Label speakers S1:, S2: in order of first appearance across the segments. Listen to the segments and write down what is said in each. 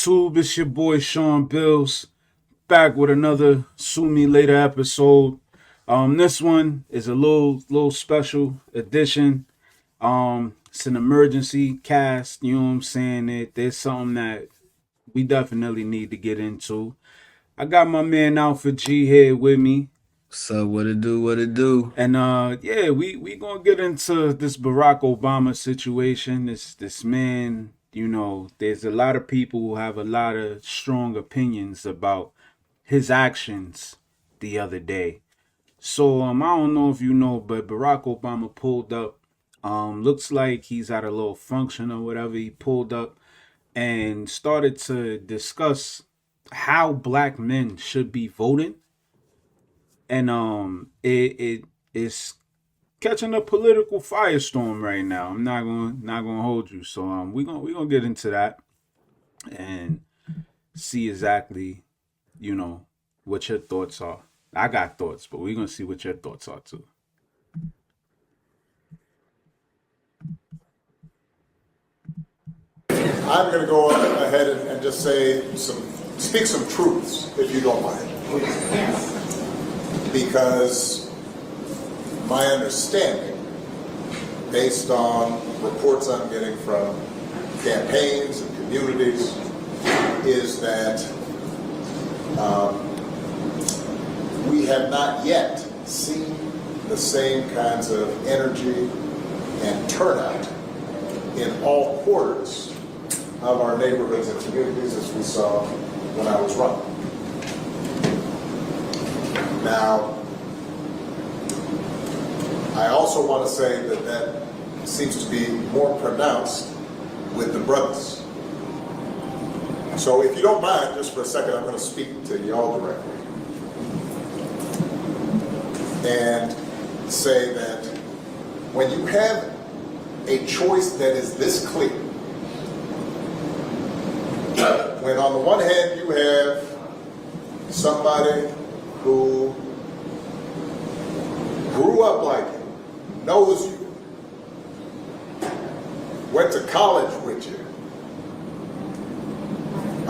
S1: YouTube? It's your boy Sean Bills back with another Sue Me Later episode. This one is a little special edition. It's an emergency cast. You know what I'm saying? There's something that we definitely need to get into. I got my man Alpha G here with me.
S2: So what it do? What it do?
S1: And yeah, we gonna get into this Barack Obama situation. This man, there's a lot of people who have a lot of strong opinions about his actions the other day. So I don't know if you know, but Barack Obama pulled up. Looks like he's at a little function or whatever. He pulled up and started to discuss how black men should be voting, and it is catching a political firestorm right now. I'm not gonna hold you. So we gonna get into that and see exactly, what your thoughts are. I got thoughts, but we're gonna see what your thoughts are too.
S3: I'm going to go ahead and just speak some truths, if you don't mind. Because my understanding, based on reports I'm getting from campaigns and communities, is that we have not yet seen the same kinds of energy and turnout in all quarters of our neighborhoods and communities as we saw when I was running. Now, I also want to say that seems to be more pronounced with the brothers. So if you don't mind, just for a second, I'm going to speak to y'all directly and say that when you have a choice that is this clear, when on the one hand you have somebody who grew up like you, knows you, went to college with you,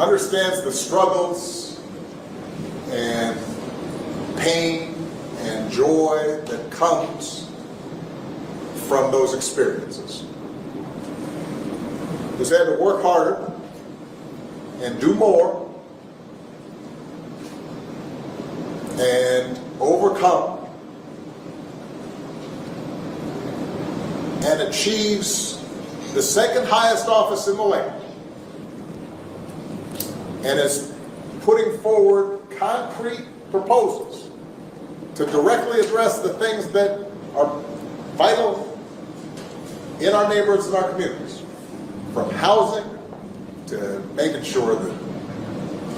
S3: understands the struggles and pain and joy that comes from those experiences, who's had to work harder and do more and overcome and achieves the second highest office in the land and is putting forward concrete proposals to directly address the things that are vital in our neighborhoods and our communities, from housing to making sure that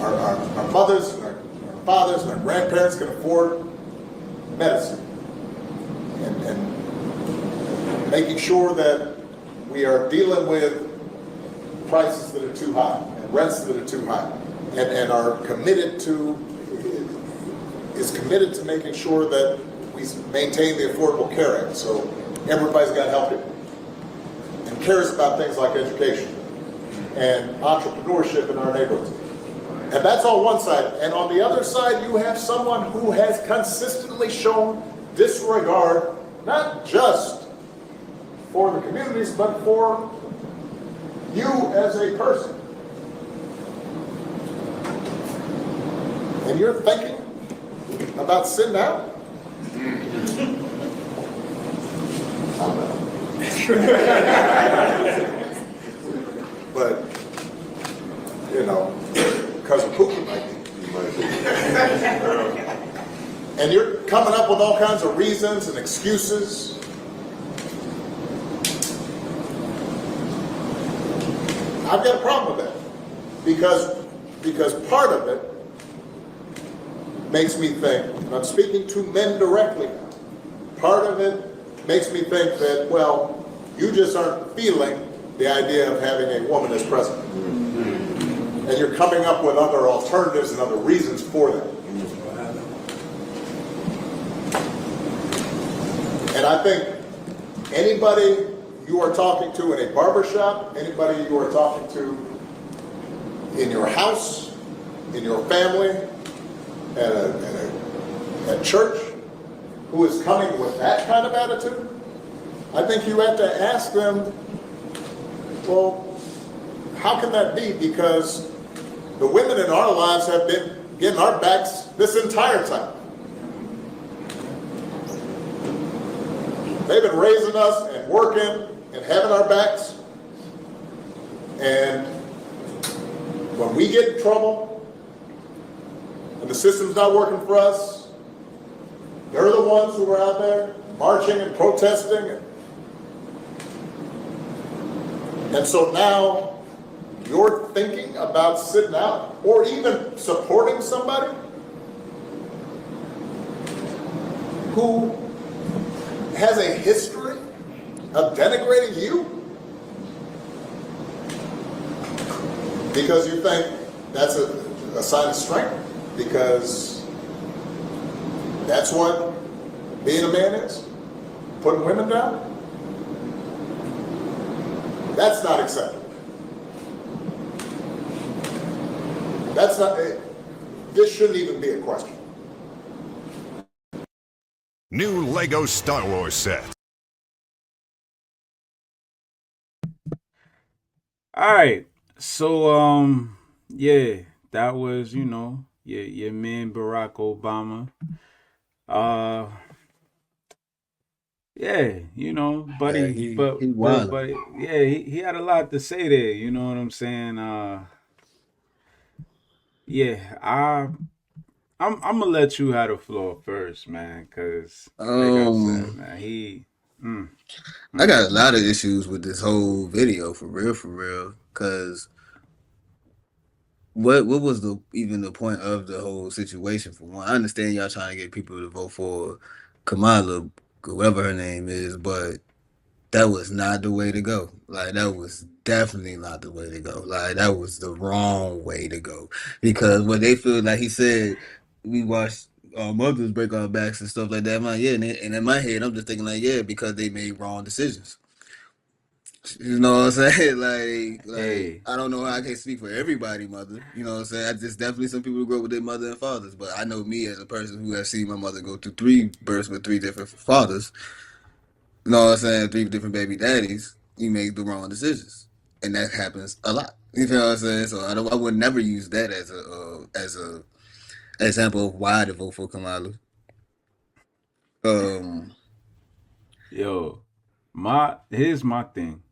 S3: our mothers and our fathers and our grandparents can afford medicine, and making sure that we are dealing with prices that are too high and rents that are too high, and are committed to making sure that we maintain the Affordable Care Act so everybody's got health care and cares about things like education and entrepreneurship in our neighborhoods. And that's on one side. And on the other side, you have someone who has consistently shown disregard, not just for the communities, but for you as a person. And you're thinking about sitting down? But, Cousin Pookie might be. And you're coming up with all kinds of reasons and excuses. I've got a problem with that. Because part of it makes me think, and I'm speaking to men directly now, part of it makes me think that, well, you just aren't feeling the idea of having a woman as president. And you're coming up with other alternatives and other reasons for that. And I think anybody you are talking to in a barbershop, anybody you are talking to in your house, in your family, at church, who is coming with that kind of attitude, I think you have to ask them, well, how can that be? Because the women in our lives have been getting our backs this entire time. They've been raising us and working and having our backs. And when we get in trouble and the system's not working for us, they're the ones who are out there marching and protesting. And so now you're thinking about sitting out or even supporting somebody who has a history of denigrating you because you think that's a sign of strength, because that's what being a man is, putting women down. That's not acceptable. That's not, this shouldn't even be a question.
S4: New Lego Star Wars set.
S1: All right. So yeah, that was, your man Barack Obama. Yeah, buddy,
S2: Yeah, he wild.
S1: but yeah, he had a lot to say there, you know what I'm saying? Yeah, I'm gonna let you have the floor first, man, cause like I said,
S2: Um,
S1: man, he mm,
S2: I
S1: mm.
S2: got a lot of issues with this whole video for real. Cause what was the point of the whole situation? For one, I understand y'all trying to get people to vote for Kamala, whoever her name is, but that was not the way to go. Like that was definitely not the way to go. Like that was the wrong way to go. Because what they feel like he said, we watched our mothers break our backs and stuff like that. I'm like, yeah, and in my head, I'm just thinking like, yeah, because they made wrong decisions. You know what I'm saying? Like
S1: Hey,
S2: I don't know how I can speak for everybody, mother. You know what I'm saying? I just definitely some people who grow up with their mother and fathers, but I know me as a person who has seen my mother go through 3 births with 3 different fathers. You know what I'm saying? 3 different baby daddies. You make the wrong decisions, and that happens a lot. You know what I'm saying? So I would never use that as a example of why to vote for Kamala. Um,
S1: yo, here's my thing.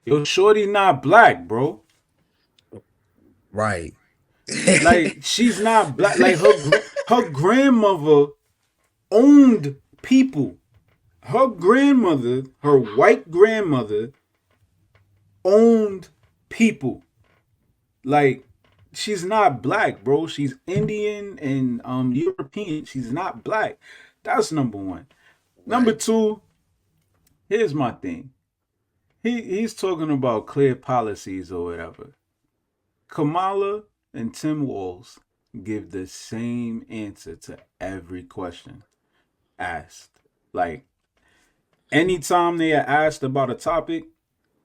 S1: Yo, Shorty not black, bro.
S2: right.
S1: Like she's not black. Like her grandmother owned people. Her grandmother, her white grandmother, owned people. Like she's not black, bro. She's Indian and European. She's not black. That's number one. Number
S2: Right.
S1: two, here's my thing. He's talking about clear policies or whatever. Kamala and Tim Walz give the same answer to every question asked. Like anytime they are asked about a topic,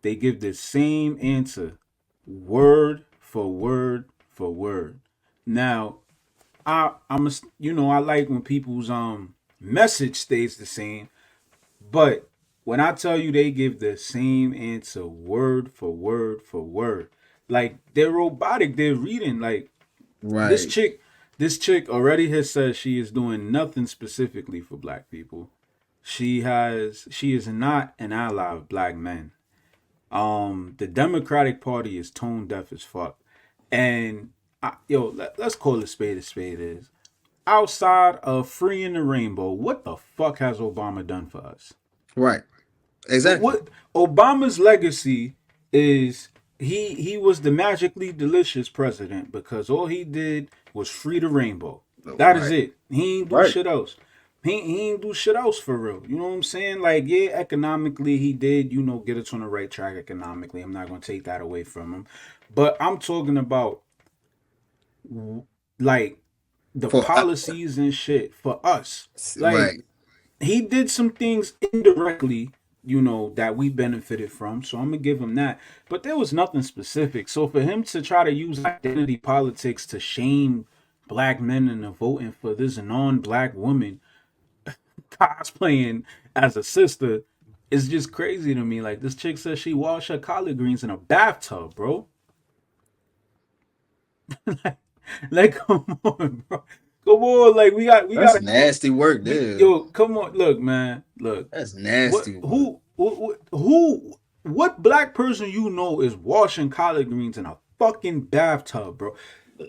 S1: they give the same answer, word for word for word. Now, I like when people's message stays the same, but when I tell you they give the same answer, word for word for word, like they're robotic, they're reading. Like this
S2: Right.
S1: chick, this chick already has said she is doing nothing specifically for black people. She is not an ally of black men. The Democratic Party is tone deaf as fuck. And let's call it spade a spade is. Outside of freeing the rainbow, what the fuck has Obama done for us?
S2: Right. Exactly.
S1: What Obama's legacy is, he was the magically delicious president because all he did was free the rainbow. That is
S2: Right.
S1: it. He ain't do
S2: Right.
S1: shit else. He ain't do shit else for real. You know what I'm saying? Like, yeah, economically he did, get us on the right track economically. I'm not gonna take that away from him. But I'm talking about like the
S2: For
S1: policies and shit for us. Like
S2: right.
S1: he did some things indirectly you know, that we benefited from. So I'm gonna give him that. But there was nothing specific. So for him to try to use identity politics to shame black men into voting for this non-black woman cosplaying as a sister is just crazy to me. Like, this chick says she washed her collard greens in a bathtub, bro. like, come on, bro. Come on, like we got
S2: That's nasty work, dude.
S1: Yo, come on, look, man, look.
S2: That's nasty.
S1: What black person you know is washing collard greens in a fucking bathtub, bro?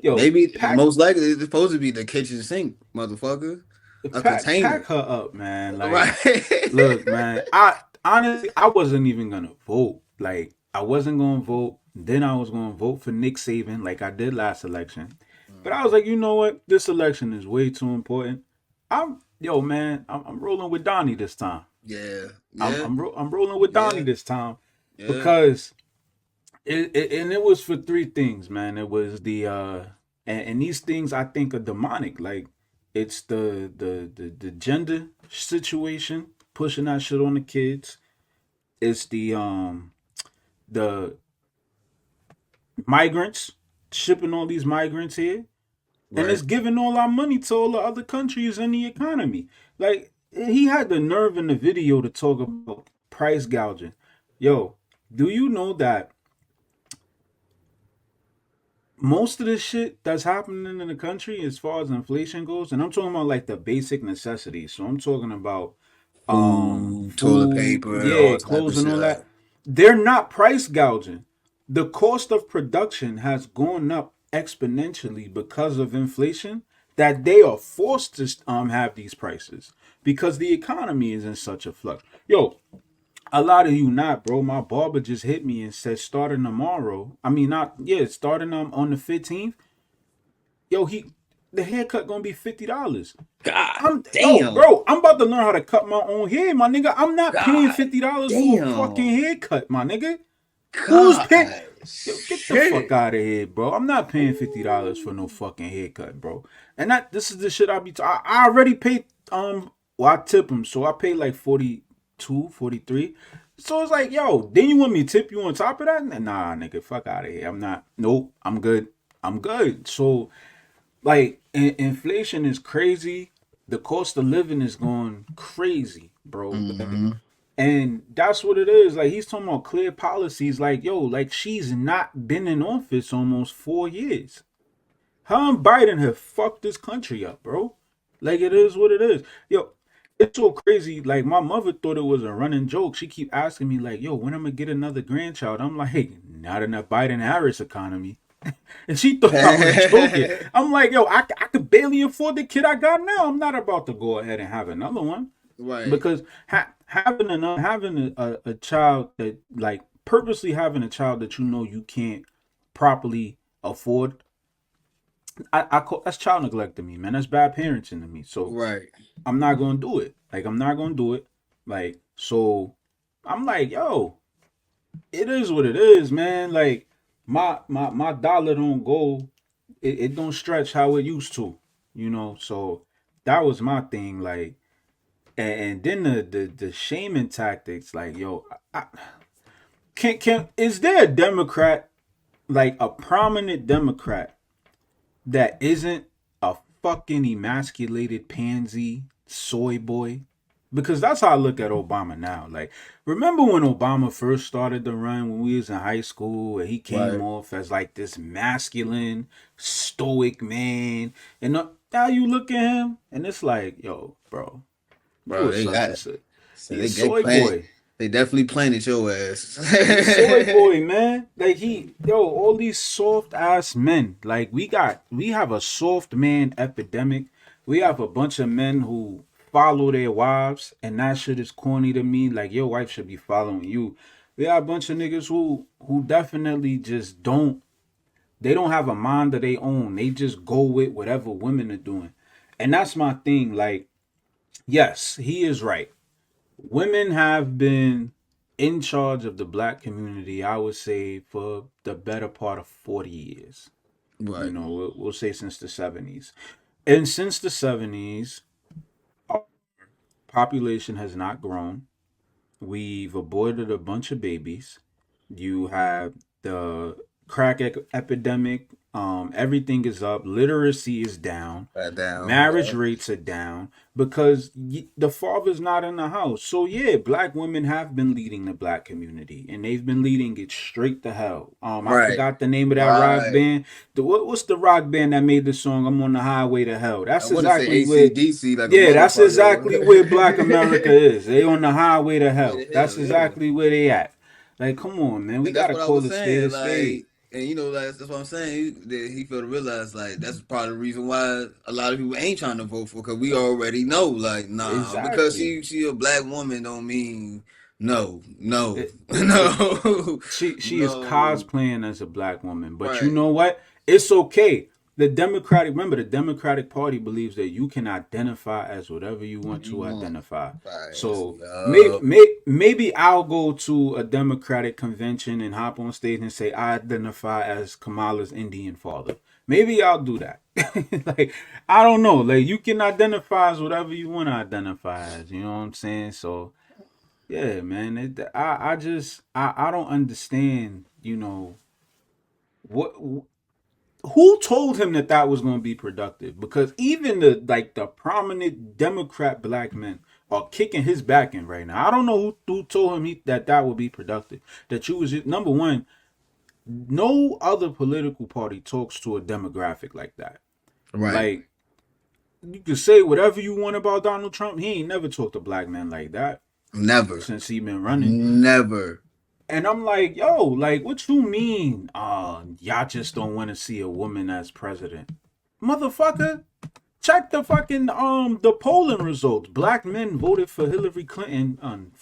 S1: Yo,
S2: Maybe most likely it's supposed to be the kitchen sink, motherfucker. A container.
S1: Pack her up, man. Like,
S2: right.
S1: look, man. I honestly, I wasn't even gonna vote. Like, I wasn't gonna vote. Then I was gonna vote for Nick Saban, like I did last election. But I was like, you know what? This election is way too important. I'm rolling with Donnie this time.
S2: Yeah.
S1: I'm rolling with Donnie this time
S2: Yeah.
S1: because it was for three things, man. It was the and these things I think are demonic. Like, it's the gender situation, pushing that shit on the kids. It's the migrants, shipping all these migrants here.
S2: Right.
S1: And it's giving all our money to all the other countries in the economy. Like, he had the nerve in the video to talk about price gouging. Yo, do you know that most of the shit that's happening in the country as far as inflation goes, and I'm talking about like the basic necessities. So I'm talking about
S2: toilet paper,
S1: yeah, clothes and all that. They're not price gouging. The cost of production has gone up exponentially because of inflation, that they are forced to have these prices because the economy is in such a flux. Yo, a lot of you not, bro. My barber just hit me and said starting tomorrow. I mean, starting on the 15th. Yo, the haircut gonna be $50.
S2: God
S1: Yo,
S2: damn,
S1: bro, I'm about to learn how to cut my own hair, my nigga. I'm not paying $50 for a fucking haircut, my nigga. Who's paying? Yo, get the fuck out of here, bro. I'm not paying $50 for no fucking haircut, bro. And this is the shit I already paid. Well, I tip him, so I paid like 42, 43. So it's like, yo, then you want me to tip you on top of that? Nah, nigga, fuck out of here. I'm not. Nope, I'm good. So, like, inflation is crazy. The cost of living is going crazy, bro.
S2: Mm-hmm.
S1: And that's what it is. Like, he's talking about clear policies. Like, yo, like, she's not been in office almost 4 years. Her and Biden have fucked this country up, bro. Like, it is what it is. Yo, it's so crazy. Like, my mother thought it was a running joke. She keep asking me, like, yo, when I'm gonna get another grandchild? I'm like, hey, not in that Biden-Harris economy. And she thought I was joking. I'm like, yo, I could barely afford the kid I got now. I'm not about to go ahead and have another one.
S2: Right.
S1: Because having a child that, like, purposely having a child that you know you can't properly afford, I call that's child neglect to me, man. That's bad parenting to me. So
S2: right.
S1: I'm not gonna do it. Like, I'm not gonna do it. Like, so I'm like, yo, it is what it is, man. Like, my dollar don't go, it don't stretch how it used to, you know. So that was my thing, like. And then the shaming tactics, like, yo, is there a Democrat, like a prominent Democrat, that isn't a fucking emasculated pansy soy boy? Because that's how I look at Obama now. Like, remember when Obama first started the run when we was in high school, and he came off as like this masculine, stoic man, and now you look at him, and it's like, yo, bro,
S2: they got it.
S1: Soy boy.
S2: They definitely planted your ass.
S1: Soy boy, man. Like, all these soft ass men. Like, we have a soft man epidemic. We have a bunch of men who follow their wives, and that shit is corny to me. Like, your wife should be following you. We have a bunch of niggas who definitely just don't have a mind of their own. They just go with whatever women are doing. And that's my thing. Like, yes, he is right. Women have been in charge of the black community, I would say, for the better part of 40 years. Right. You know, we'll say since the 70s. And since the 70s, our population has not grown. We've aborted a bunch of babies. You have the crack epidemic. Everything is up. Literacy is down.
S2: Down.
S1: Marriage rates are down because the father's not in the house. So yeah, black women have been leading the black community, and they've been leading it straight to hell. I
S2: Right.
S1: forgot the name of that rock band. What's the rock band that made the song "I'm on the Highway to Hell"? That's
S2: I want to say
S1: exactly where.
S2: AC/DC. Like
S1: Yeah, that's
S2: motherfucker.
S1: exactly where Black America is. They on the highway to hell.
S2: Way to
S1: That's
S2: hell, yeah.
S1: exactly where they at. Like, come on, man. We
S2: And that's
S1: gotta
S2: what I
S1: call
S2: was
S1: the spade
S2: saying.
S1: a spade.
S2: Like, and you know, like, that's what I'm saying. He failed to realize, like, that's part of the reason why a lot of people ain't trying to vote for, because we already know, like, nah, because
S1: Exactly.
S2: she a black woman don't mean no. No.
S1: She is
S2: No.
S1: cosplaying as a black woman, but you
S2: Right.
S1: know what? It's okay. The Democratic Party believes that you can identify as whatever you want to identify.
S2: Right.
S1: So
S2: Yup.
S1: maybe I'll go to a Democratic convention and hop on stage and say I identify as Kamala's Indian father. Maybe I'll do that. Like, I don't know. Like, you can identify as whatever you want to identify as. You know what I'm saying? So yeah, man. I don't understand. You know what? Who told him that that was going to be productive? Because even the prominent Democrat black men are kicking his back in right now. I don't know who told him that would be productive. That you was number one. No other political party talks to a demographic like that.
S2: Right.
S1: Like, you can say whatever you want about Donald Trump. He ain't never talked to black men like that
S2: Never.
S1: since he been running.
S2: Never.
S1: And I'm like, yo, like, what you mean? Y'all just don't want to see a woman as president, motherfucker. Check the fucking the polling results. Black men voted for Hillary Clinton.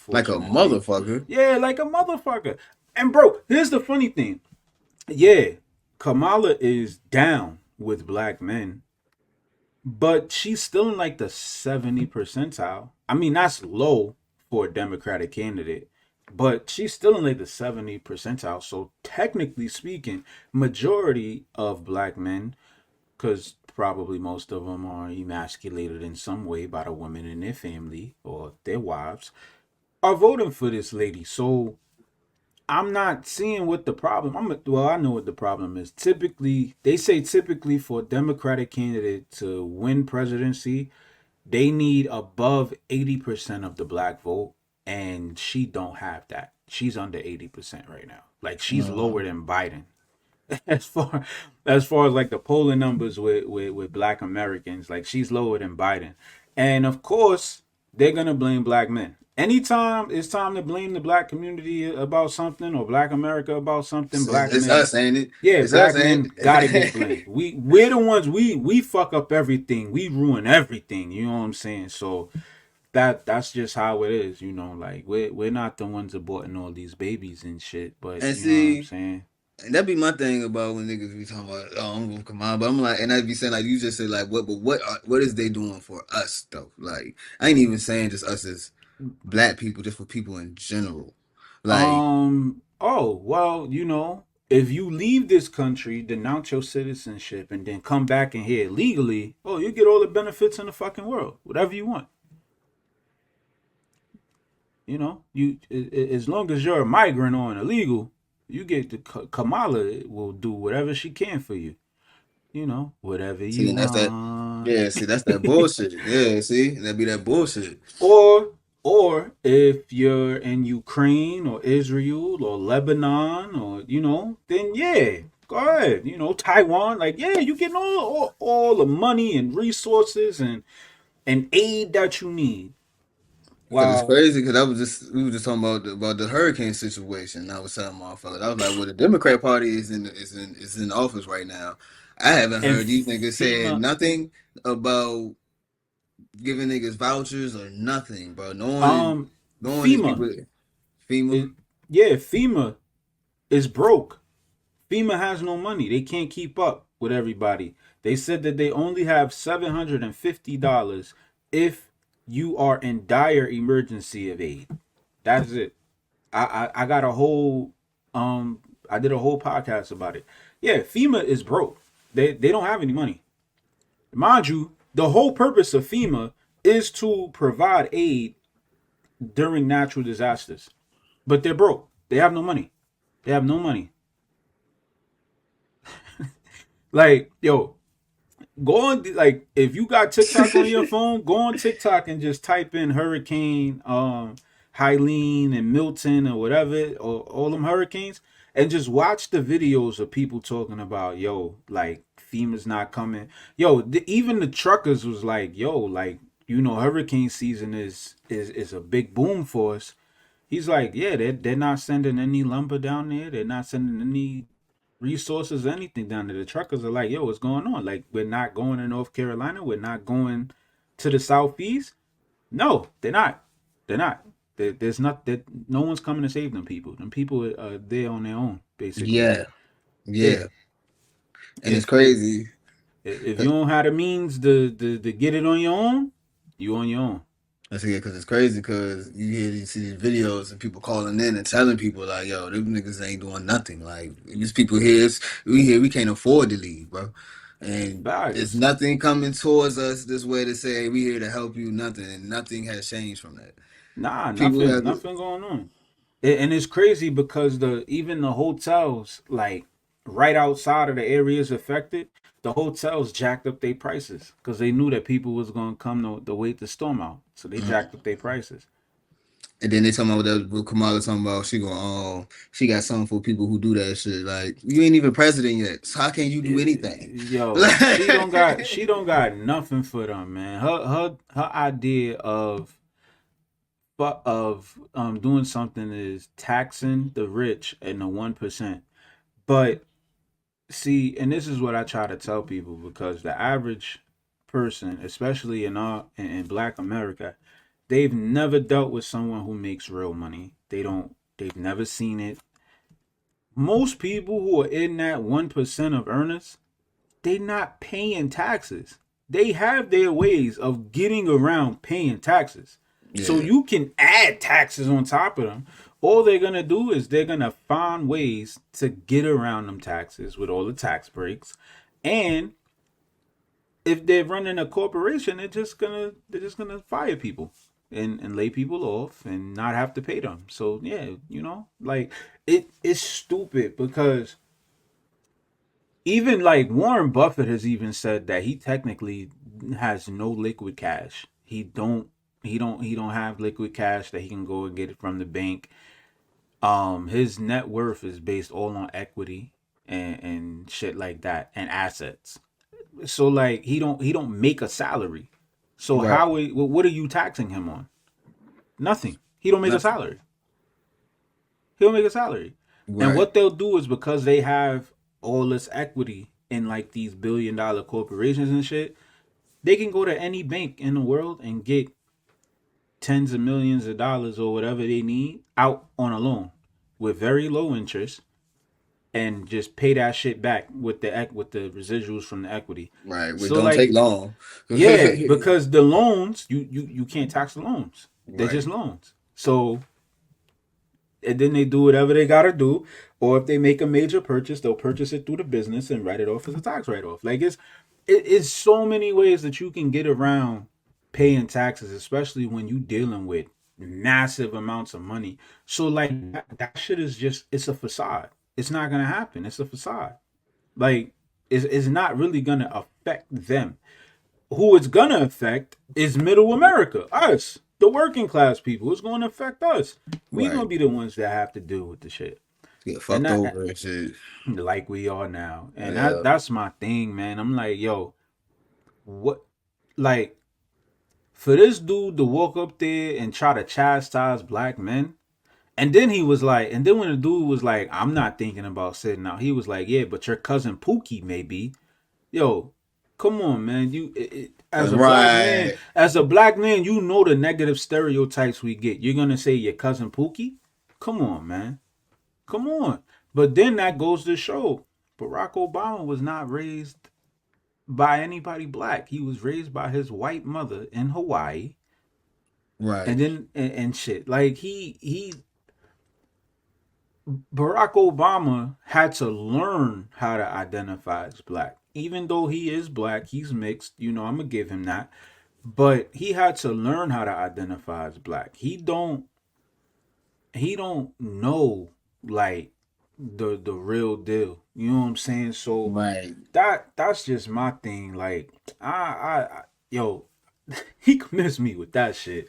S2: Like a
S1: Unfortunately,
S2: motherfucker.
S1: yeah, like a motherfucker. And bro, here's the funny thing. Yeah, Kamala is down with black men, but she's still in like the 70 percentile. I mean, that's low for a Democratic candidate, but she's still in like the 70 percentile. So technically speaking, majority of black men, because probably most of them are emasculated in some way by the women in their family or their wives, are voting for this lady. So I'm not seeing what the problem. I know what the problem is. They say typically for a Democratic candidate to win presidency, they need above 80% of the black vote, and she don't have that. She's under 80% right now. Like, she's lower than Biden. As far as like the polling numbers with black Americans, like, she's lower than Biden. And of course, they're gonna blame black men. Anytime it's time to blame the black community about something or black America about something, black
S2: It's
S1: men,
S2: us, ain't it?
S1: yeah,
S2: It's
S1: black
S2: us,
S1: men
S2: ain't it?
S1: gotta get blamed. We're the ones we fuck up everything. We ruin everything. You know what I'm saying? So that's just how it is. You know, like we're not the ones aborting all these babies and shit. But
S2: And
S1: you know what I'm
S2: see,
S1: saying?
S2: and that be my thing about when niggas be talking about, oh, I'm gonna come on, but I'm like, and I'd be saying, like, you just said, like, what is they doing for us though? Like, I ain't even saying just us as black people, just for people in general. Like,
S1: Oh, well, you know, if you leave this country, denounce your citizenship, and then come back in here legally, oh, you get all the benefits in the fucking world, whatever you want. You know, as long as you're a migrant or an illegal, you get the Kamala will do whatever she can for you. You know, whatever
S2: see,
S1: you
S2: and that's that.
S1: want.
S2: Yeah, see, that's that bullshit. Yeah, see, that be that bullshit.
S1: Or if you're in Ukraine or Israel or Lebanon or, you know, then yeah, go ahead. You know, Taiwan, like, yeah, you get all the money and resources and aid that you need.
S2: Because it's
S1: Wow.
S2: crazy. Because we were just talking about the hurricane situation. And I was telling motherfuckers, I was like, well, the Democrat Party is in office right now. I haven't
S1: And
S2: heard these niggas saying
S1: FEMA,
S2: nothing about giving niggas vouchers or nothing, bro. Knowing these
S1: FEMA,
S2: people, FEMA.
S1: FEMA is broke. FEMA has no money. They can't keep up with everybody. They said that they only have $750 if you are in dire emergency of aid. That's it. I got a whole I did a whole podcast about it. Yeah, FEMA is broke. They don't have any money. Mind you, the whole purpose of FEMA is to provide aid during natural disasters, but they're broke. They have no money. They have no money. Like, yo, go on, like, if you got TikTok on your phone, go on TikTok and just type in Hurricane Helene and Milton or whatever, or all them hurricanes, and just watch the videos of people talking about, yo, like, FEMA's not coming. Yo, even the truckers was like, yo, like, hurricane season is a big boom for us. He's like, yeah, they're not sending any lumber down there. They're not sending any resources, anything down there. The truckers are like, yo, what's going on? Like, we're not going to North Carolina. We're not going to the Southeast. No, they're not. They're not. There's not that. No one's coming to save them people. Them people are there on their own, basically.
S2: Yeah,
S1: Yeah.
S2: yeah, and
S1: Yeah.
S2: it's crazy.
S1: If you don't have the means to get it on your own, you on your own.
S2: I see it because it's crazy because you see these videos and people calling in and telling people like, "Yo, them niggas ain't doing nothing. Like these people here, we can't afford to leave, bro." And there's
S1: Facts.
S2: nothing coming towards us this way to say, "Hey, we here to help you." Nothing, and nothing has changed from that.
S1: Nah,
S2: People have
S1: nothing going on. And it's crazy because even the hotels, like right outside of the areas affected, the hotels jacked up their prices because they knew that people was gonna come to wait the storm out. So they jacked up their prices.
S2: and then they talking about what Kamala talking about. She going, oh, she got something for people who do that shit. Like you ain't even president yet, so how can you do anything?
S1: Yo, she don't got nothing for them, man. Her idea of doing something is taxing the rich and the 1%. But see, and this is what I try to tell people, because the average person, especially in Black America, they've never dealt with someone who makes real money. They've never seen it. Most people who are in that 1% of earners, they not paying taxes. They have their ways of getting around paying taxes. So
S2: Yeah.
S1: you can add taxes on top of them. All they're gonna do is they're gonna find ways to get around them taxes with all the tax breaks. And if they're running a corporation, they're just gonna fire people and lay people off and not have to pay them. So yeah, like it's stupid because even like Warren Buffett has even said that he technically has no liquid cash. He don't have liquid cash that he can go and get it from the bank. His net worth is based all on equity and shit like that and assets. So like he don't make a salary. So
S2: Right.
S1: what are you taxing him on? Nothing. He don't make a
S2: Nothing.
S1: salary. He'll make a salary. And
S2: Right.
S1: what they'll do is, because they have all this equity in like these billion-dollar corporations and shit, they can go to any bank in the world and get tens of millions of dollars or whatever they need out on a loan with very low interest, and just pay that shit back with the residuals from the equity.
S2: Right. Which
S1: So
S2: don't
S1: like,
S2: take long.
S1: yeah, because the loans, you can't tax the loans. They're
S2: Right.
S1: just loans. So, and then they do whatever they gotta do, or if they make a major purchase, they'll purchase it through the business and write it off as a tax write-off. Like it's so many ways that you can get around paying taxes, especially when you dealing with massive amounts of money. So like that shit is it's a facade. It's not gonna happen. It's a facade. Like it's not really gonna affect them. Who it's gonna affect is middle America, us, the working class people. It's gonna affect us. We gonna
S2: Right.
S1: be the ones that have to deal with the shit,
S2: Get
S1: and
S2: fucked
S1: that
S2: over and shit.
S1: like we are now. And
S2: Yeah.
S1: that's my thing, man. I'm like, yo, what, like, for this dude to walk up there and try to chastise black men, and then he was like, and then when the dude was like, I'm not thinking about sitting out, he was like, yeah, but your cousin Pookie may be. Yo, come on, man. As a black man,
S2: Right.
S1: you know the negative stereotypes we get. You're gonna say your cousin Pookie? Come on, man. Come on. But then that goes to show Barack Obama was not raised by anybody black. He was raised by his white mother in Hawaii.
S2: Right.
S1: And then and shit. Like Barack Obama had to learn how to identify as black. Even though he is black, he's mixed. I'm gonna give him that. but he had to learn how to identify as black. He don't know like the real deal. You know what I'm saying? So
S2: Right.
S1: that's just my thing. Like I yo, he commits me with that shit.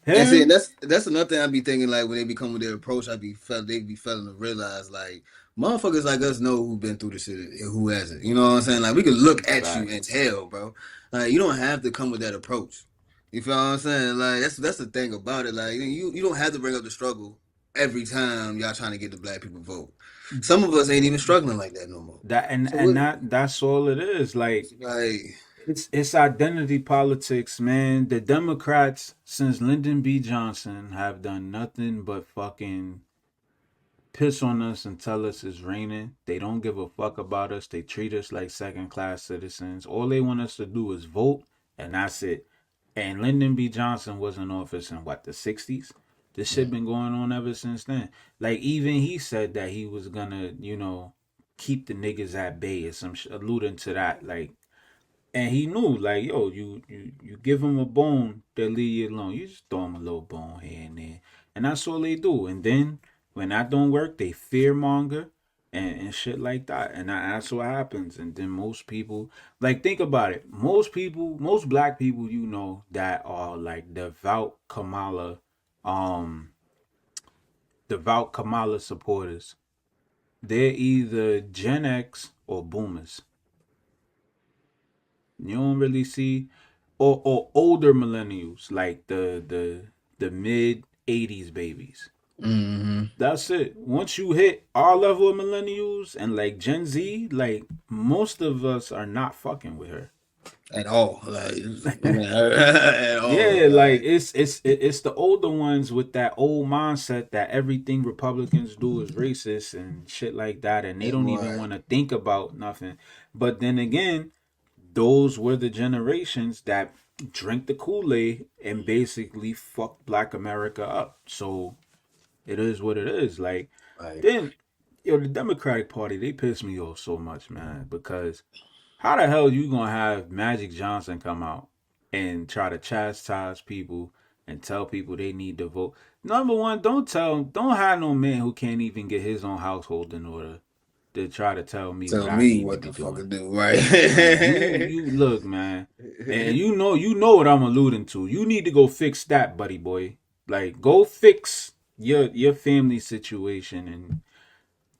S2: And see,
S1: Him,
S2: that's another thing I be thinking, like when they become with their approach, they be failing to realize like motherfuckers like us know who been through the shit and who hasn't. You know what I'm saying? Like we can look at you and
S1: facts.
S2: tell, bro. Like you don't have to come with that approach. You feel what I'm saying? Like that's the thing about it. Like you don't have to bring up the struggle every time y'all trying to get the black people vote. Some of us ain't even struggling like that no more.
S1: That and
S2: So what?
S1: that's all it is. Like
S2: Like
S1: it's identity politics, man. The Democrats since Lyndon B. Johnson have done nothing but fucking piss on us and tell us it's raining. They don't give a fuck about us. They treat us like second class citizens. All they want us to do is vote, and that's it. And Lyndon B. Johnson was in office in what, the 60s? This shit been going on ever since then. Like even he said that he was gonna, keep the niggas at bay or alluding to that. Like, and he knew, like, yo, you give them a bone, they'll leave you alone. You just throw them a little bone here and there, and that's all they do. And then when that don't work, they fear monger and shit like that, and that's what happens. And then most people, like, think about it. Most black people, that are like um, devout Kamala supporters. They're either Gen X or Boomers. You don't really see, or older millennials, like the mid 80s babies.
S2: mm-hmm.
S1: That's it. Once you hit our level of millennials and like Gen Z, like most of us are not fucking with her.
S2: At all. Like at all.
S1: Yeah, like
S2: Like
S1: it's the older ones with that old mindset that everything Republicans do is racist and shit like that, and they
S2: that
S1: don't even
S2: boy.
S1: want to think about nothing. But then again, those were the generations that drank the Kool-Aid and basically fucked Black America up. So it is what it is. Like
S2: Like
S1: then, the Democratic Party, they piss me off so much, man, because how the hell you gonna have Magic Johnson come out and try to chastise people and tell people they need to vote? Number one, don't have no man who can't even get his own household in order to try to tell me what
S2: tell
S1: I
S2: me
S1: need to
S2: what
S1: be
S2: the fuck
S1: doing.
S2: to do, right?
S1: Man, you look, man, and you know what I'm alluding to. You need to go fix that, buddy boy. Like, go fix your family situation and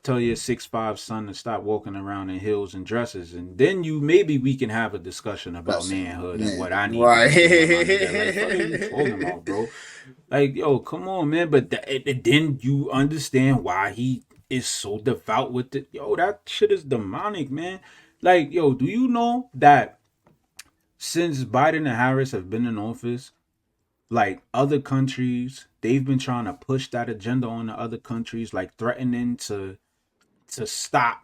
S1: tell your 6'5" son to stop walking around in heels and dresses, and then maybe we can have a discussion about
S2: Especially,
S1: manhood and
S2: man.
S1: what I need to
S2: Right.
S1: be doing, my nigga. Like, fuck are you talking about, bro? Like, yo, come on, man. But then you understand why he is so devout with it. Yo, that shit is demonic, man. Like, yo, do you know that since Biden and Harris have been in office, like other countries, they've been trying to push that agenda on the other countries, like threatening to stop,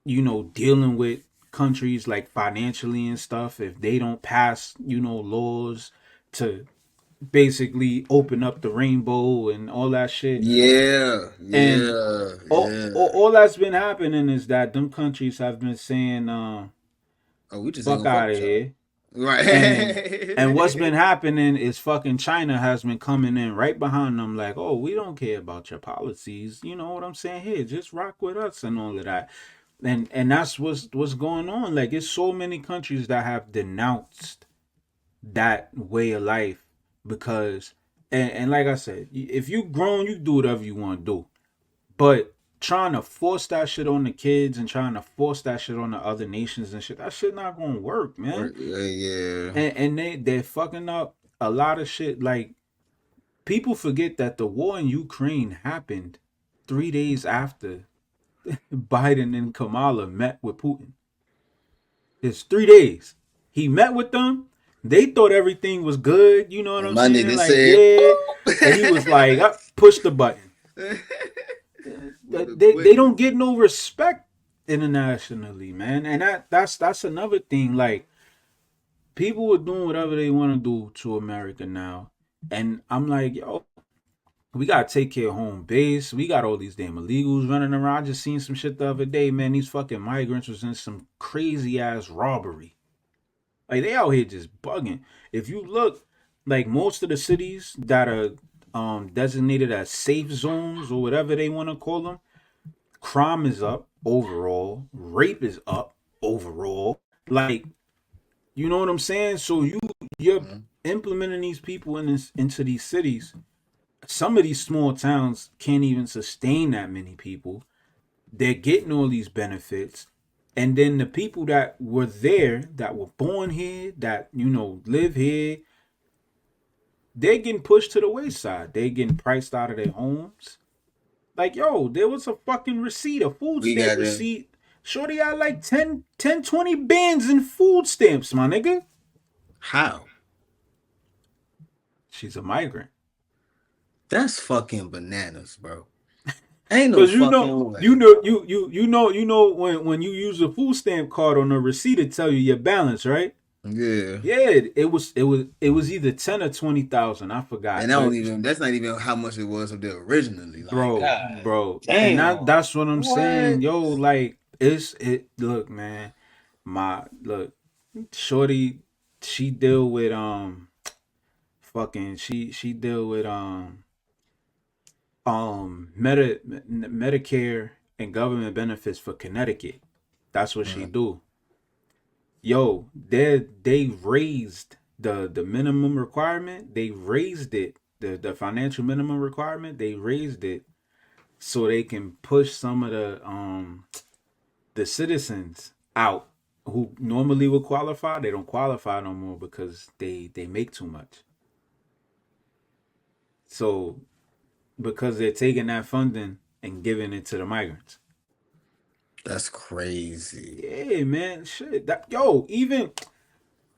S1: dealing with countries like financially and stuff if they don't pass, laws to basically open up the rainbow and all that shit.
S2: Yeah,
S1: And
S2: yeah, yeah.
S1: all that's been happening is that them countries have been saying,
S2: Oh, we just ain't
S1: fuck
S2: gonna fuck
S1: out of
S2: with y'all.
S1: here. And what's
S2: Right.
S1: been happening is fucking China has been coming in right behind them like, oh, we don't care about your policies. You know what I'm saying? Here, just rock with us and all of that. And that's what's going on. Like, it's so many countries that have denounced that way of life because and like I said, if you grown, you do whatever you want to do. But trying to force that shit on the kids and trying to force that shit on the other nations and shit, that shit not gonna work, man.
S2: Yeah.
S1: And they're fucking up a lot of shit. Like, people forget that the war in Ukraine happened 3 days after Biden and Kamala met with Putin. It's 3 days. He met with them. They thought everything was good. You know what
S2: And
S1: I'm
S2: my
S1: saying?
S2: nigga
S1: Like,
S2: said,
S1: yeah. And he was
S2: "Boop."
S1: like, push the button.
S2: With a
S1: They
S2: quick.
S1: don't get no respect internationally, man. And that's another thing. Like, people are doing whatever they want to do to America now. And I'm like, yo, we gotta take care of home base. We got all these damn illegals running around. I just seen some shit the other day, man. These fucking migrants was in some crazy ass robbery. Like they out here just bugging. If you look, like most of the cities that are designated as safe zones or whatever they want to call them, crime is up overall, rape is up overall. Like, you know what I'm saying? So you're
S2: Mhm.
S1: implementing these people into these cities. Some of these small towns can't even sustain that many people. They're getting all these benefits. And then the people that were there, that were born here, that, live here, they're getting pushed to the wayside. They're getting priced out of their homes. Like, yo, there was a fucking receipt, a food
S2: We
S1: stamp
S2: got them.
S1: receipt. Shorty had like 20 bands in food stamps, my nigga.
S2: How?
S1: She's a migrant.
S2: That's fucking bananas, bro. Ain't no
S1: Cause
S2: fucking way.
S1: when you use a food stamp card on a receipt to tell you your balance, right?
S2: Yeah.
S1: Yeah, it was either 10 or 20,000. I forgot.
S2: And I
S1: But
S2: don't even, that's not even how much it was up there originally. Like,
S1: bro,
S2: God
S1: bro, and
S2: damn.
S1: that's what I'm saying.
S2: What?
S1: Yo, like look, man, look, Shorty, she deal with fucking she deal with Medicare and government benefits for Connecticut. That's what she
S2: Mm.
S1: do. Yo, they raised the minimum requirement. They raised it. The financial minimum requirement, they raised it so they can push some of the citizens out who normally would qualify. They don't qualify no more because they make too much. So because they're taking that funding and giving it to the migrants.
S2: That's crazy.
S1: Yeah, man, shit. Even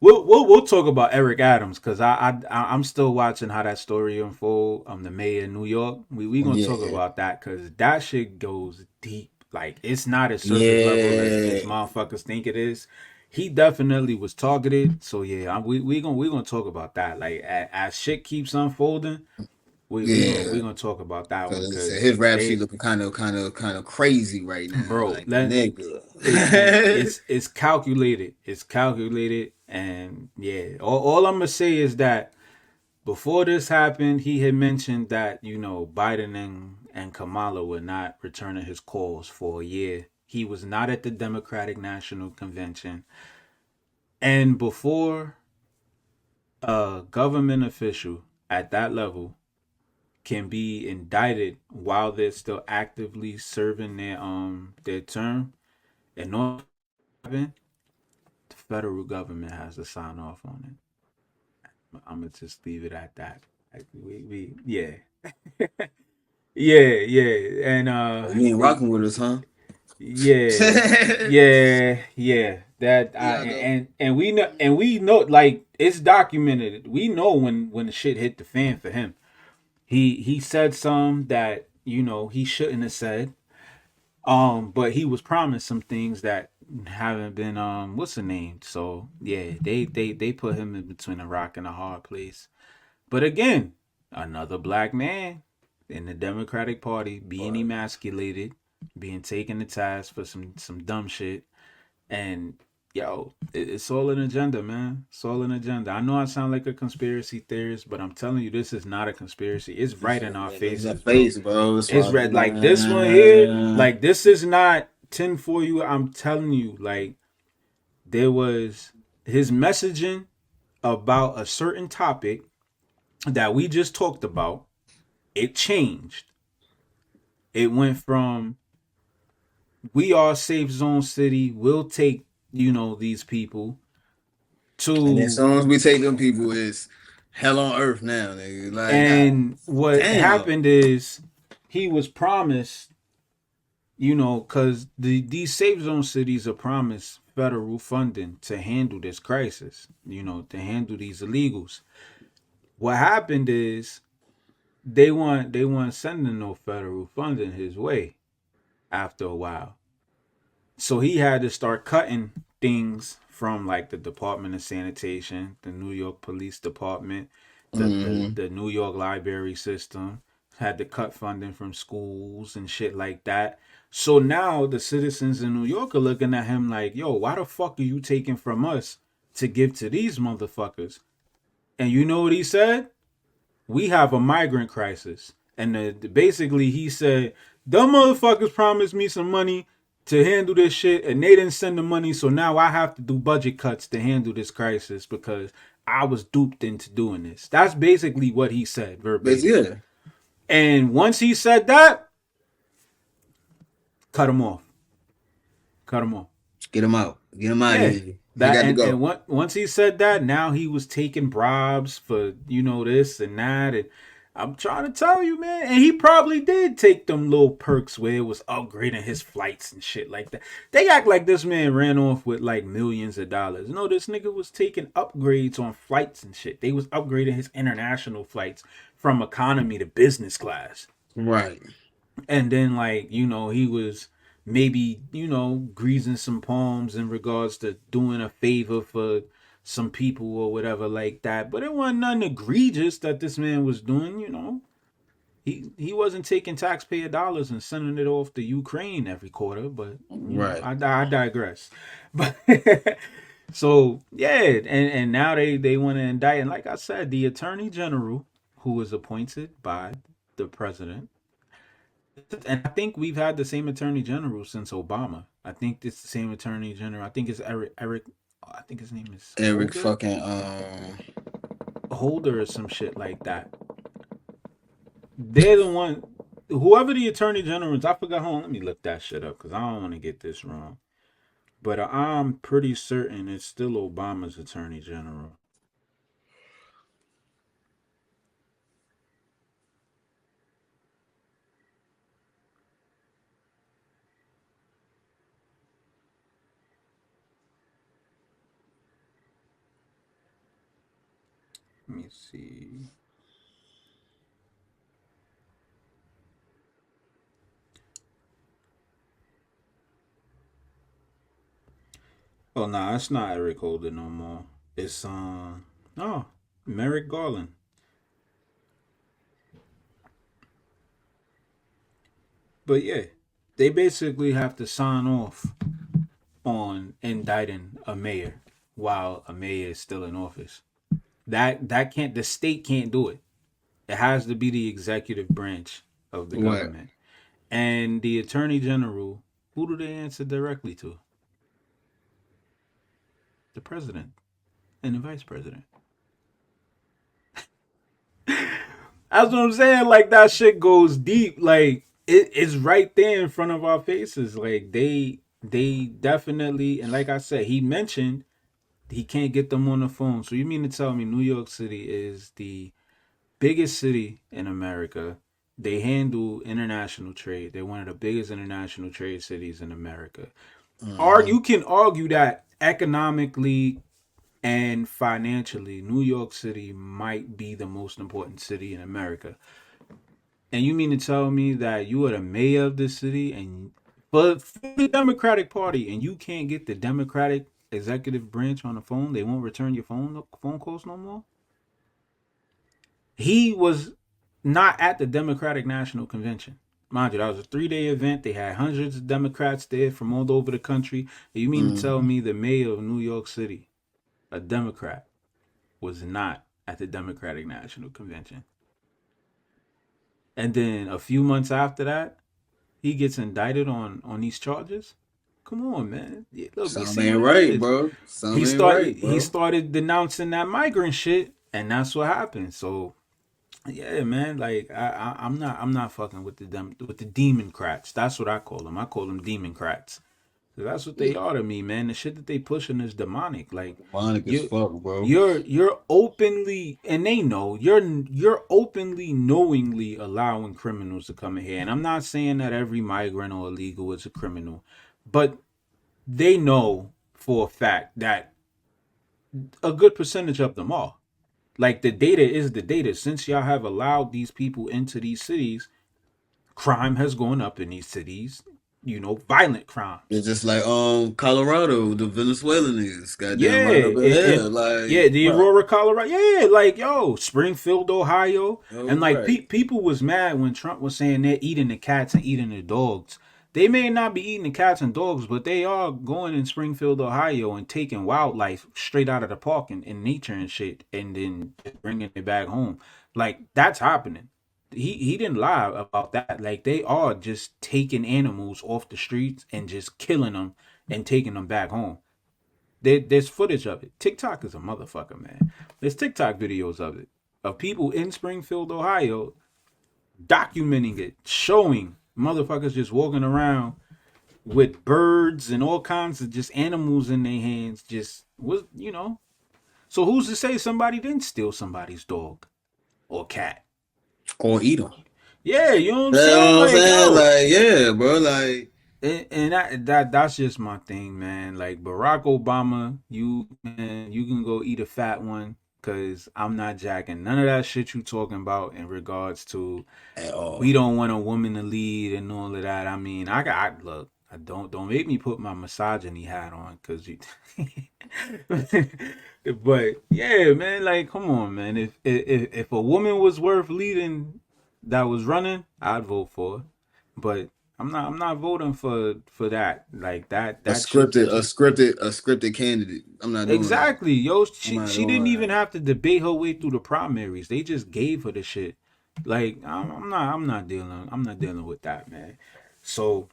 S1: we'll talk about Eric Adams because I'm still watching how that story unfold. The mayor of New York. We gonna talk
S2: Yeah.
S1: about that because that shit goes deep. Like it's not as surface level as
S2: Yeah.
S1: motherfuckers think it is. He definitely was targeted. So yeah, we gonna talk about that. Like as shit keeps unfolding, we
S2: Yeah.
S1: gonna talk about that one
S2: Cause
S1: because
S2: his rap sheet
S1: they,
S2: looking kind of crazy right now.
S1: bro,
S2: Like, nigga.
S1: it's calculated. It's calculated, and yeah, all I'm gonna say is that before this happened, he had mentioned that Biden and Kamala were not returning his calls for a year. He was not at the Democratic National Convention, and before a government official at that level can be indicted while they're still actively serving their term, and no, the federal government has to sign off on it. I'm gonna just leave it at that. Like, we yeah. Yeah, and
S2: You ain't rocking with us, huh?
S1: yeah, yeah. That
S2: Yeah, though.
S1: and we know like it's documented. We know when the shit hit the fan for him. He said some that he shouldn't have said. But he was promised some things that haven't been what's the name? So yeah, they put him in between a rock and a hard place. But again, another black man in the Democratic Party being
S2: But
S1: emasculated, being taken to task for some dumb shit, and yo, it's all an agenda, man. It's all an agenda. I know I sound like a conspiracy theorist, but I'm telling you, this is not a conspiracy. It's right in our
S2: it's a
S1: faces, bro.
S2: face, bro. It's
S1: It's
S2: like,
S1: red. Like this one here, like this is not 10 for you. I'm telling you, like there was his messaging about a certain topic that we just talked about. It changed. It went from we are safe zone city, we'll take, these people
S2: and as
S1: to,
S2: soon as we take them people, it's hell on earth now, nigga. Like, God
S1: and what
S2: damn.
S1: happened is he was promised, because these safe zone cities are promised federal funding to handle this crisis, to handle these illegals. What happened is they weren't sending no federal funding his way after a while. So he had to start cutting things from like the Department of Sanitation, the New York Police Department,
S2: Mm-hmm.
S1: the New York library system, had to cut funding from schools and shit like that. So now the citizens in New York are looking at him like, yo, why the fuck are you taking from us to give to these motherfuckers. And you know what he said? We have a migrant crisis. And basically he said, them motherfuckers promised me some money to handle this shit and they didn't send the money, so now I have to do budget cuts to handle this crisis because I was duped into doing this. That's basically what he said verbatim.
S2: Yeah.
S1: And once he said that, cut him off. Cut him off.
S2: Get him out. Get him out of here.
S1: And once he said that, now he was taking bribes for, this and that. And I'm trying to tell you, man. And he probably did take them little perks where it was upgrading his flights and shit like that. They act like this man ran off with like millions of dollars. No, this nigga was taking upgrades on flights and shit. They was upgrading his international flights from economy to business class.
S2: Right.
S1: And then he was maybe, greasing some palms in regards to doing a favor for some people or whatever like that. But it wasn't nothing egregious that this man was doing, He wasn't taking taxpayer dollars and sending it off to Ukraine every quarter, but
S2: right.
S1: I digress. But so yeah, and now they want to indict, and like I said, the Attorney General, who was appointed by the president. And I think we've had the same Attorney General since Obama. I think it's the same Attorney General. I think it's Eric. I think his name is
S2: Eric
S1: Holder?
S2: fucking
S1: Holder or some shit like that. They're the one. Whoever the Attorney General is, I forgot. Hold on, let me look that shit up because I don't want to get this wrong. But I'm pretty certain it's still Obama's Attorney General. Let me see. Oh no, it's not Eric Holder no more. It's Merrick Garland. But yeah, they basically have to sign off on indicting a mayor while a mayor is still in office. That can't, the state can't do it. It has to be the executive branch of the government. And the Attorney General, who do they answer directly to? The president and the vice president. That's what I'm saying. Like, that shit goes deep. Like, it's right there in front of our faces. Like, they definitely, and like I said, he mentioned he can't get them on the phone. So you mean to tell me New York City is the biggest city in America? They handle international trade. They're one of the biggest international trade cities in America. You can argue that economically and financially, New York City might be the most important city in America. And you mean to tell me that you are the mayor of this city and for the Democratic Party and you can't get the Democratic executive branch on the phone? They won't return your phone calls no more? He was not at the Democratic National Convention. Mind you, that was a 3-day event. They had hundreds of Democrats there from all over the country. And you mean to tell me the mayor of New York City, a Democrat, was not at the Democratic National Convention? And then a few months after that, he gets indicted on these charges? Come on, man. Yeah, look,
S2: something ain't right, bro.
S1: He started denouncing that migrant shit, and that's what happened. So yeah, man, like I'm not fucking with the Democrats. That's what I call them. I call them Democrats. That's what they are to me, man. The shit that they pushing is demonic. Like,
S2: demonic as fuck, bro.
S1: You're openly, and they know you're openly, knowingly allowing criminals to come in here. And I'm not saying that every migrant or illegal is a criminal, but they know for a fact that a good percentage of them are. Like, the data is the data. Since y'all have allowed these people into these cities, crime has gone up in these cities. Violent crimes.
S2: It's just like Colorado, the Venezuelan niggas.
S1: Yeah,
S2: right up in there. Like,
S1: the Aurora, Colorado. Yeah, like, Springfield, Ohio. And like, people was mad when Trump was saying they're eating the cats and eating the dogs They may not be eating the cats and dogs, but they are going in Springfield, Ohio, and taking wildlife straight out of the park and in nature and shit, and then bringing it back home. Like that's happening. He didn't lie about that. Like they are just taking animals off the streets and just killing them and taking them back home. There's footage of it. TikTok is a motherfucker, man. There's TikTok videos of it of people in Springfield, Ohio, documenting it, showing motherfuckers just walking around with birds and all kinds of just animals in their hands. Just was So who's to say somebody didn't steal somebody's dog or cat?
S2: Or eat them.
S1: Yeah, you know what I'm
S2: You
S1: saying?
S2: know what I'm saying?
S1: yo.
S2: Like, yeah, bro. Like,
S1: And that's just my thing, man. Like Barack Obama, you can go eat a fat one, cause I'm not jacking none of that shit you talking about in regards to
S2: at all.
S1: we don't want a woman to lead and all of that. I mean, I look. I don't make me put my misogyny hat on, cause you. But yeah, man, like come on, man. If a woman was worth leading, that was running, I'd vote for her. But I'm not voting for that. Like that
S2: A
S1: shit
S2: scripted candidate. I'm not doing
S1: exactly, yo.
S2: I'm
S1: She
S2: not
S1: she
S2: doing
S1: didn't
S2: that.
S1: even have to debate her way through the primaries. They just gave her the shit. Like I'm not dealing with that, man. So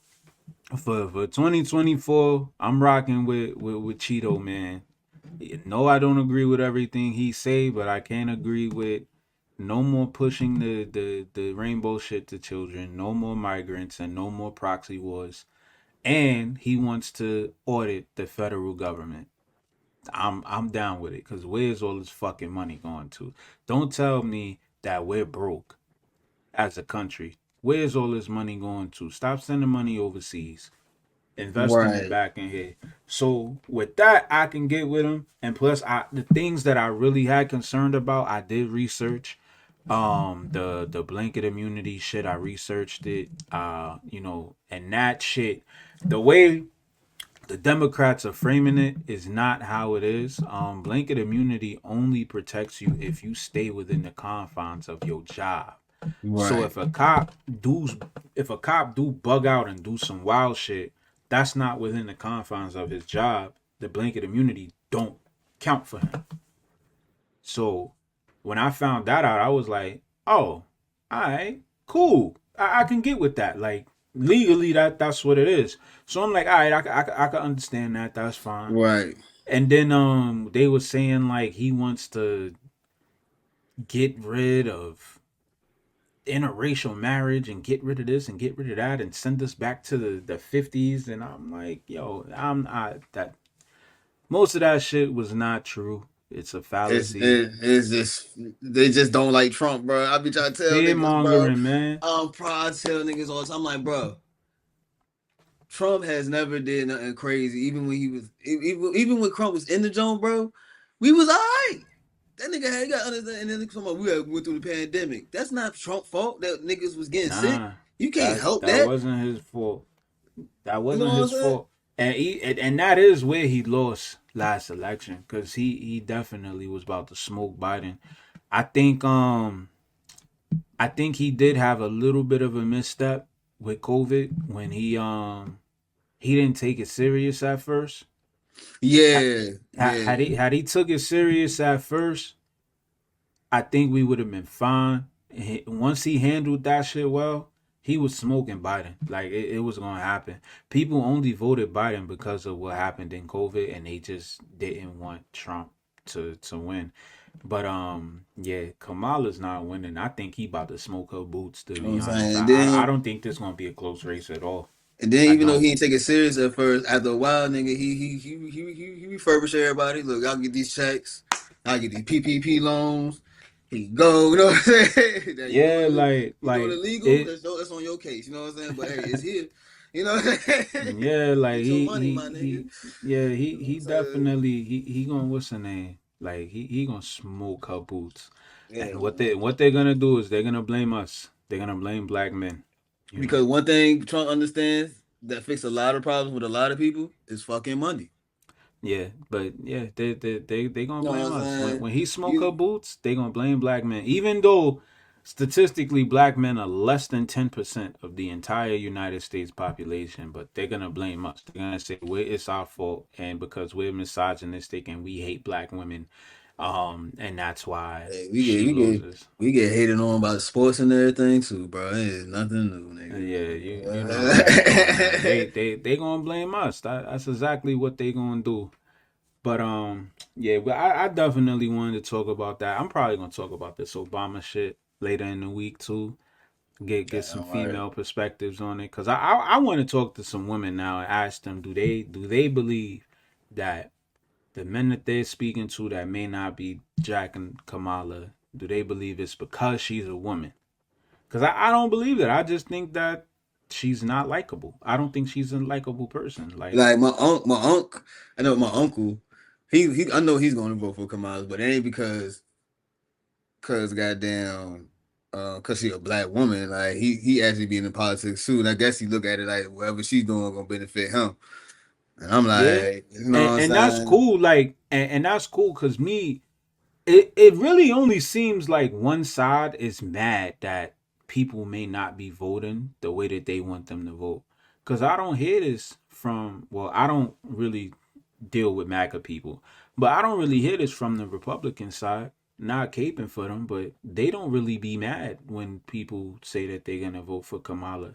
S1: for 2024, I'm rocking with Cheeto, man. No, I don't agree with everything he say, but I can't agree with no more pushing the rainbow shit to children, no more migrants, and no more proxy wars. And he wants to audit the federal government. I'm down with it, because where's all this fucking money going to? Don't tell me that we're broke as a country. Where's all this money going to? Stop sending money overseas. Investing it
S2: Right.
S1: back in here. So with that, I can get with him. And plus, the things that I really had concerned about, I did research. The blanket immunity shit, I researched it. And that shit, the way the Democrats are framing it is not how it is. Blanket immunity only protects you if you stay within the confines of your job.
S2: Right.
S1: So if a cop do bug out and do some wild shit, that's not within the confines of his job. The blanket immunity don't count for him. So when I found that out, I was like, oh, all right, cool. I can get with that. Like legally, that's what it is. So I'm like, all right, I can understand that. That's fine.
S2: Right.
S1: And then they were saying like he wants to get rid of interracial marriage and get rid of this and get rid of that and send us back to the 50s. And I'm like, yo, that most of that shit was not true. It's a fallacy.
S2: It's just they just don't like Trump, bro. I be trying to tell
S1: Fear
S2: niggas, bro.
S1: mongering, man.
S2: I'm proud to tell niggas all the time. I'm like, bro, Trump has never did nothing crazy. Even when he was, even when Trump was in the zone, bro, we was alright. That nigga had got understand. And then we went through the pandemic. That's not Trump's fault that niggas was getting sick. You can't help that.
S1: That wasn't his fault. That wasn't
S2: You know
S1: his
S2: what I'm saying?
S1: fault. And that is where he lost last election, because he definitely was about to smoke Biden. I think he did have a little bit of a misstep with COVID when he didn't take it serious at first.
S2: Yeah.
S1: Had he took it serious at first, I think we would have been fine. Once he handled that shit well, he was smoking Biden. Like it was gonna happen. People only voted Biden because of what happened in COVID, and they just didn't want Trump to win. But yeah, Kamala's not winning. I think he about to smoke her boots, to be honest. I don't think this gonna be a close race at all.
S2: And then even though he didn't take it serious at first, after a while, nigga, he refurbished everybody. Look, I'll get these checks. I'll get these PPP loans. He go, you know what I'm saying?
S1: Yeah,
S2: like illegal. That's on your case, you know what I'm saying? But hey, it's here. You know what I'm saying?
S1: Yeah, like
S2: he
S1: definitely he gonna, what's her name? Like he gonna smoke her boots.
S2: Yeah.
S1: And what they're gonna do is they're gonna blame us. They're gonna blame black men.
S2: Because one thing Trump understands that fix a lot of problems with a lot of people is fucking money.
S1: Yeah, but yeah, they gonna blame us.
S2: saying?
S1: When he smoke her boots, they gonna blame black men. Even though statistically, black men are less than 10% of the entire United States population, but they're gonna blame us. They're gonna say it's our fault, and because we're misogynistic and we hate black women, and that's why
S2: Hey,
S1: she loses.
S2: we get hated on about sports and everything too, bro. It is nothing new,
S1: Yeah,
S2: nigga.
S1: you know how that go, man. They gonna blame us. That's exactly what they gonna do. But yeah, but I definitely wanted to talk about that. I'm probably gonna talk about this Obama shit later in the week too. Get some female perspectives on it, cause I want to talk to some women now and ask them, do they believe that the men that they're speaking to that may not be Jack and Kamala, do they believe it's because she's a woman? Cause I don't believe that. I just think that she's not likable. I don't think she's a likable person. Like
S2: My uncle, I know my uncle. I know he's going to vote for Kamala, but it ain't cause goddamn, cause she a black woman. Like he actually be in politics too. And I guess he look at it like whatever she's doing gonna benefit him. And I'm
S1: yeah,
S2: like, you know what I'm
S1: and that's
S2: saying?
S1: cool. Like and that's cool because it really only seems like one side is mad that people may not be voting the way that they want them to vote. Cause I don't hear this from I don't really deal with MAGA people, but I don't really hear this from the Republican side. Not caping for them, but they don't really be mad when people say that they're gonna vote for Kamala.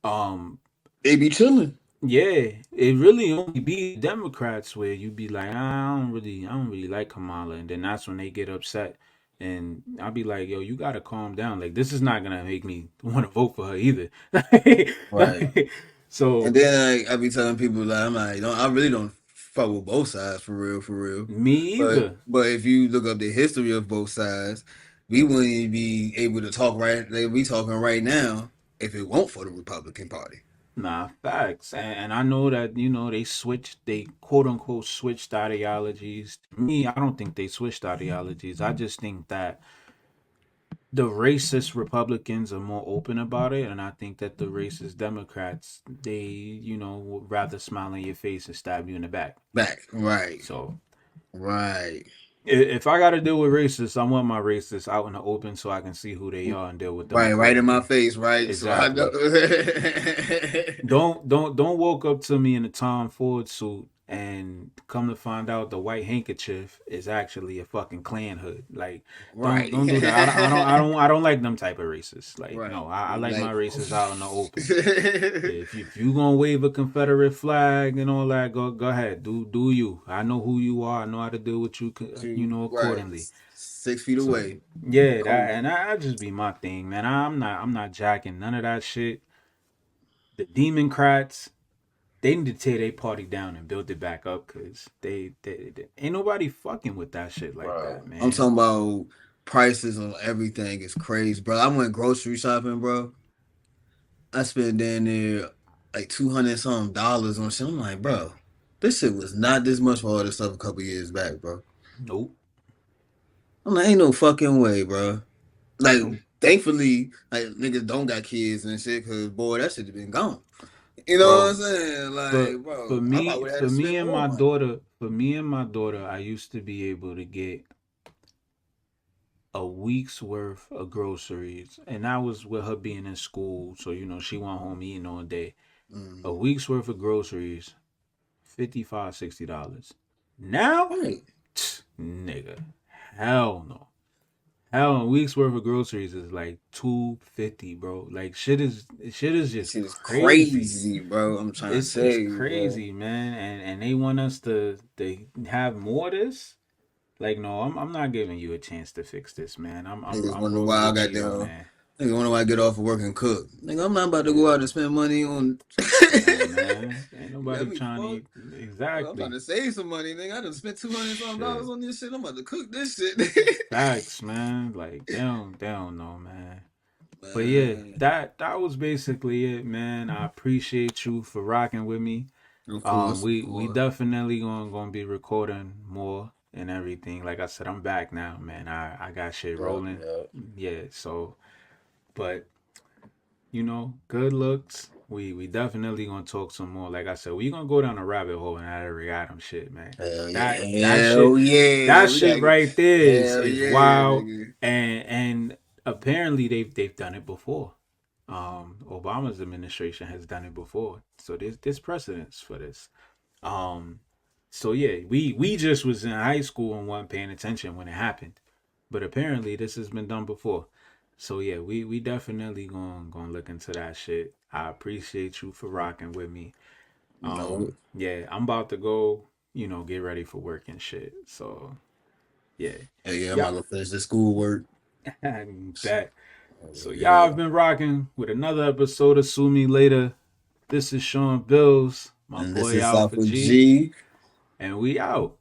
S1: Um,
S2: They be chilling.
S1: yeah, it really only be Democrats where you be like, I don't really like Kamala, and then that's when they get upset, and I'll be like, yo, you gotta calm down. Like this is not gonna make me want to vote for her either.
S2: Right.
S1: So
S2: And then I be telling people like I'm like, I really don't fuck with both sides for real, for real.
S1: me either.
S2: But if you look up the history of both sides, we wouldn't be able to talk right. Like we talking right now if it weren't for the Republican Party.
S1: Nah, facts. And I know that, they quote unquote switched ideologies. To me, I don't think they switched ideologies. I just think that the racist Republicans are more open about it. And I think that the racist Democrats, they, would rather smile in your face and stab you in the back.
S2: Back, right,
S1: So
S2: right,
S1: if I got to deal with racists, I want my racists out in the open so I can see who they are and deal with them
S2: right in my
S1: accordingly.
S2: face, right. So I
S1: Exactly.
S2: know.
S1: Don't walk up to me in a Tom Ford suit and come to find out the white handkerchief is actually a fucking Klan hood. Like
S2: Right.
S1: don't do that. I don't like them type of racists. Like
S2: Right.
S1: no, I like
S2: Like
S1: my racists out in the open. If you gonna wave a Confederate flag and all that, go ahead, do you. I know who you are. I know how to deal with you,
S2: right.
S1: accordingly.
S2: 6 feet
S1: So,
S2: away.
S1: yeah,
S2: Cool.
S1: that just be my thing, man. I'm not jacking none of that shit. The Democrats, they need to tear their party down and build it back up because they ain't nobody fucking with that shit like that, man.
S2: I'm talking about prices on everything is crazy, bro. I went grocery shopping, bro. I spent down there like $200 something on shit. I'm like, bro, this shit was not this much for all this stuff a couple years back, bro.
S1: Nope.
S2: I'm like, ain't no fucking way, bro. Like,
S1: Nope.
S2: thankfully, like niggas don't got kids and shit, cause boy, that shit have been gone. You know
S1: Bro,
S2: what I'm saying? Like, bro,
S1: for
S2: I
S1: me,
S2: probably would have
S1: for
S2: had to
S1: me
S2: spend
S1: and
S2: more
S1: my
S2: money.
S1: daughter, I used to be able to get a week's worth of groceries, and that was with her being in school. So she went home eating all day.
S2: Mhm.
S1: A week's worth of groceries, $55-$60. Now,
S2: Right.
S1: nigga, hell no. Hell, a week's worth of groceries is like $250, bro. Like shit is just
S2: Shit is
S1: crazy.
S2: crazy, bro. I'm trying to
S1: It's
S2: say, bro.
S1: crazy, man. And they want us to have more of this. Like, no, I'm not giving you a chance to fix this, man. I'm
S2: Niggas wonder
S1: rolling
S2: why I
S1: with
S2: got
S1: Cheeto,
S2: down.
S1: man.
S2: Nigga wonder why I get off of work and cook. Nigga, I'm not about to go out and spend money on.
S1: Come on, man. Ain't nobody
S2: That
S1: trying to
S2: be
S1: eat.
S2: fuck. I'm
S1: Exactly.
S2: trying to save some money, nigga. I done spent $200 something
S1: Shit.
S2: on this shit. I'm about to cook this shit.
S1: Facts, man. Like, they don't know, man. But yeah, that was basically it, man. I appreciate you for rocking with me.
S2: Of course,
S1: We definitely gonna be recording more and everything. Like I said, I'm back now, man. I got shit rolling. Yeah, so but good looks. We definitely gonna talk some more. Like I said, we gonna go down a rabbit hole and that Eric Adams shit, man. That shit right there is
S2: yeah,
S1: wild.
S2: nigga.
S1: And apparently they've done it before. Obama's administration has done it before, so there's precedence for this. So yeah, we just was in high school and weren't paying attention when it happened, but apparently this has been done before. So yeah, we definitely gonna look into that shit. I appreciate you for rocking with me.
S2: No,
S1: Yeah, I'm about to go, get ready for work and shit. So yeah,
S2: yeah, I'm
S1: yeah,
S2: about to finish the schoolwork.
S1: that. So y'all
S2: Yeah,
S1: have been rocking with another episode of Sue Me Later. This is Sean Bills, my
S2: and this
S1: boy
S2: is
S1: Alpha
S2: Alpha
S1: G,
S2: G.
S1: and we out.